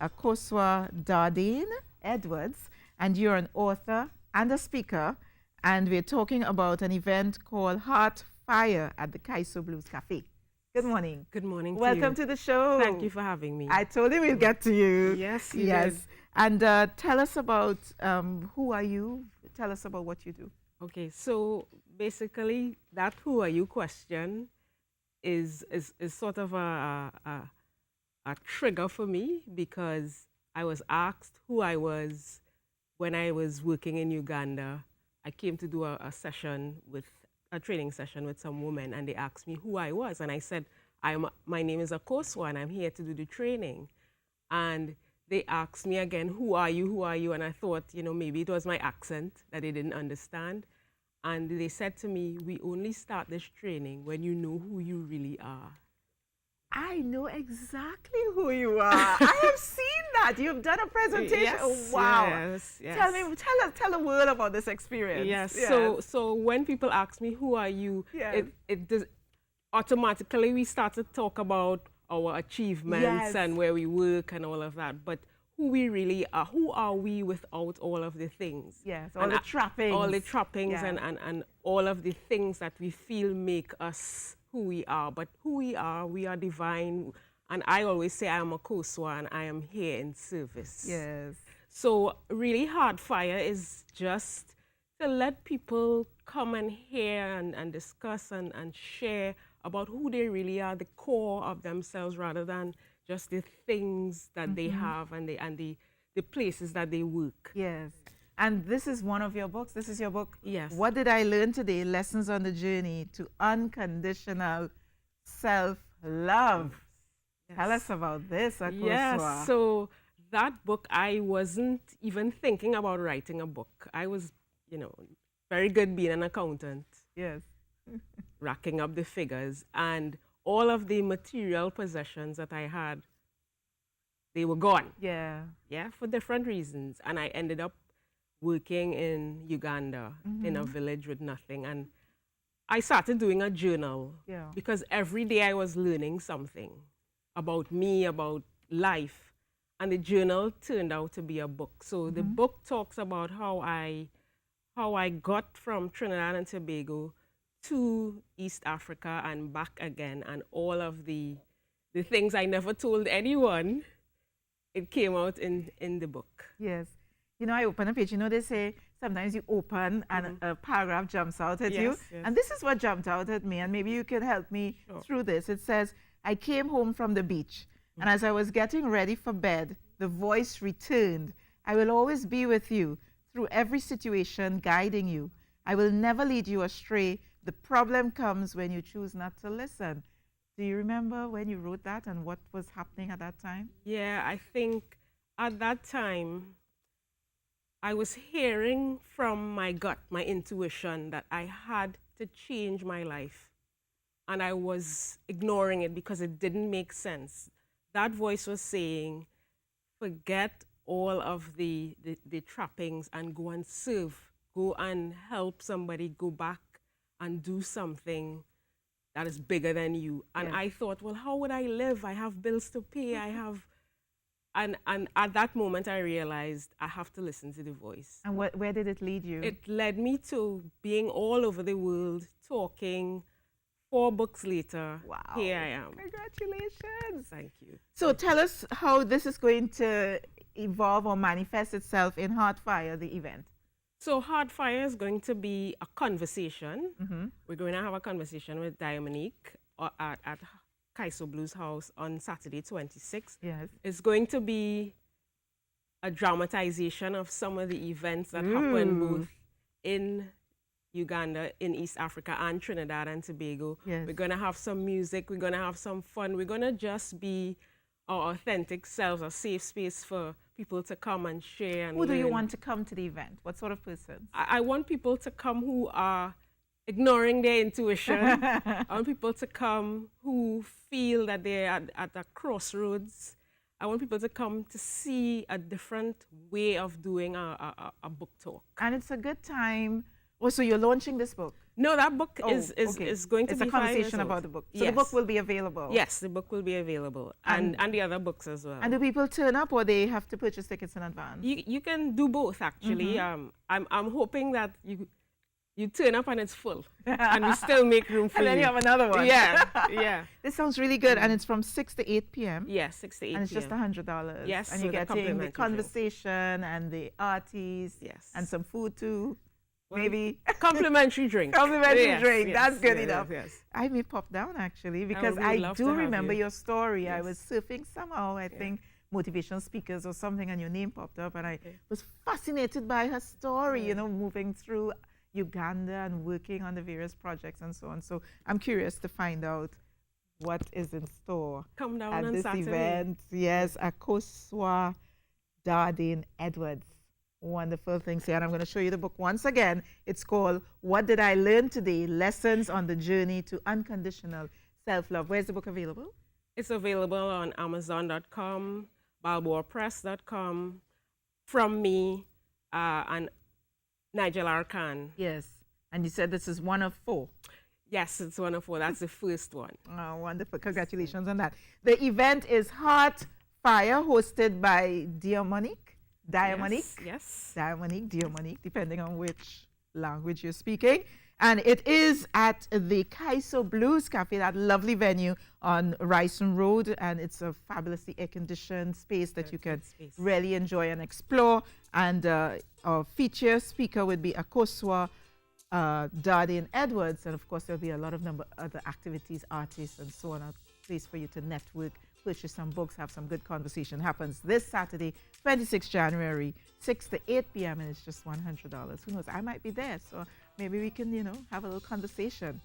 Akosua Dardaine Edwards, and you're an author and a speaker, and we're talking about an event called Heart Fire at the Kaiso Blues Cafe. Good morning. Good morning. Welcome to the show. Thank you for having me. I told you we'll get to you. Yes, you did. And tell us about who are you? Tell us about what you do. Okay, so basically, that "who are you" question is sort of a trigger for me, because I was asked who I was when I was working in Uganda. I came to do a training session with some women, and they asked me who I was, and I said, my name is Akosua, and I'm here to do the training. And they asked me again, who are you, who are you? And I thought, maybe it was my accent that they didn't understand. And they said to me, we only start this training when you know who you really are. I know exactly who you are. I have seen that. You've done a presentation. Yes, oh, wow. Yes. Tell the world about this experience. Yes. So when people ask me, who are you? Yes. It does, automatically we start to talk about our achievements and where we work and all of that. But who we really are, who are we without all of the things? Yes, all the trappings. All the trappings and all of the things that we feel make us who we are. But who we are divine. And I always say I am a Akosua and I am here in service. Yes. So really Heart Fire is just to let people come and hear and discuss and share about who they really are, the core of themselves, rather than just the things that they have and the places that they work. Yes. And this is one of your books. This is your book. Yes. What did I learn today? Lessons on the journey to unconditional self-love. Yes. Tell us about this, Akosua. Yes. So that book, I wasn't even thinking about writing a book. I was, very good being an accountant. Yes. Racking up the figures, and all of the material possessions that I had, they were gone. Yeah. Yeah, for different reasons. And I ended up working in Uganda in a village with nothing. And I started doing a journal because every day I was learning something about me, about life. And the journal turned out to be a book. So the book talks about how I got from Trinidad and Tobago to East Africa and back again, and all of the things I never told anyone. It came out in the book. Yes. I open a page. They say sometimes you open and a paragraph jumps out at you. Yes. And this is what jumped out at me, and maybe you can help me through this. It says, I came home from the beach, and as I was getting ready for bed, the voice returned. I will always be with you through every situation, guiding you. I will never lead you astray. The problem comes when you choose not to listen. Do you remember when you wrote that and what was happening at that time? Yeah, I think at that time, I was hearing from my gut, my intuition, that I had to change my life. And I was ignoring it because it didn't make sense. That voice was saying, forget all of the trappings and go and serve. Go and help somebody, go back and do something that is bigger than you. And I thought, well, how would I live? I have bills to pay. I have, and at that moment I realized I have to listen to the voice. And where did it lead you? It led me to being all over the world, talking. 4 books later, here I am. Congratulations. Thank you. So tell us how this is going to evolve or manifest itself in Heart Fire, the event. So Heart Fire is going to be a conversation. We're going to have a conversation with Dominique at Kaiso Blues House on Saturday 26th. Yes. It's going to be a dramatization of some of the events that happened both in Uganda, in East Africa, and Trinidad and Tobago. Yes. We're going to have some music. We're going to have some fun. We're going to just be our authentic selves, a safe space for people to come and share. And who do you want to come to the event? What sort of persons? I want people to come who are ignoring their intuition. I want people to come who feel that they're at a crossroads. I want people to come to see a different way of doing a book talk. And it's a good time Oh, so you're launching this book? No, that book Oh, is okay. going to It's be a 5 years conversation old. about the book. So Yes. the book will be available? Yes, the book will be available, and the other books as well. And do people turn up, or they have to purchase tickets in advance? You can do both, actually. I'm hoping that you turn up and it's full, and we still make room for And then you have another one. Yeah, yeah. This sounds really good, and it's from 6 to 8 p.m. Yes, 6 to 8 And it's just p.m. $100. Yes, and you're with a getting the complimentary drink. conversation and the artists. Yes. And some food too. Well, Maybe. complimentary drink. Complimentary Yes, drink. yes, That's good yes, enough. yes. I may pop down actually, because would I love do to have remember you. your story. I Yes. was surfing somehow, I think, motivational speakers or something, and your name popped up, and I was fascinated by her story, you know, moving through Uganda and working on the various projects and so on. So I'm curious to find out what is in store Come down at on this Saturday. event. Yes, Akosua Dardaine Edwards. Wonderful things here. And I'm going to show you the book once again. It's called What Did I Learn Today? Lessons on the Journey to Unconditional Self-Love. Where's the book available? It's available on Amazon.com, BalboaPress.com, from me, and Nigel Arkan. Yes. And you said this is one of 4. Yes, it's one of 4. That's the first one. Oh, wonderful. Congratulations on that. The event is Heart Fire, hosted by Diamonique. Yes. Diamonique, Diamonique, depending on which language you're speaking. And it is at the Kaiso Blues Cafe, that lovely venue on Ryson Road. And it's a fabulously air-conditioned space that you can really enjoy and explore. And our feature speaker would be Akosua Dardaine Edwards. And of course, there'll be a lot of other activities, artists, and so on. A place for you to network, purchase some books, have some good conversation. Happens this Saturday, 26 January, 6 to 8 p.m. and it's just $100. Who knows? I might be there, so maybe we can, you know, have a little conversation.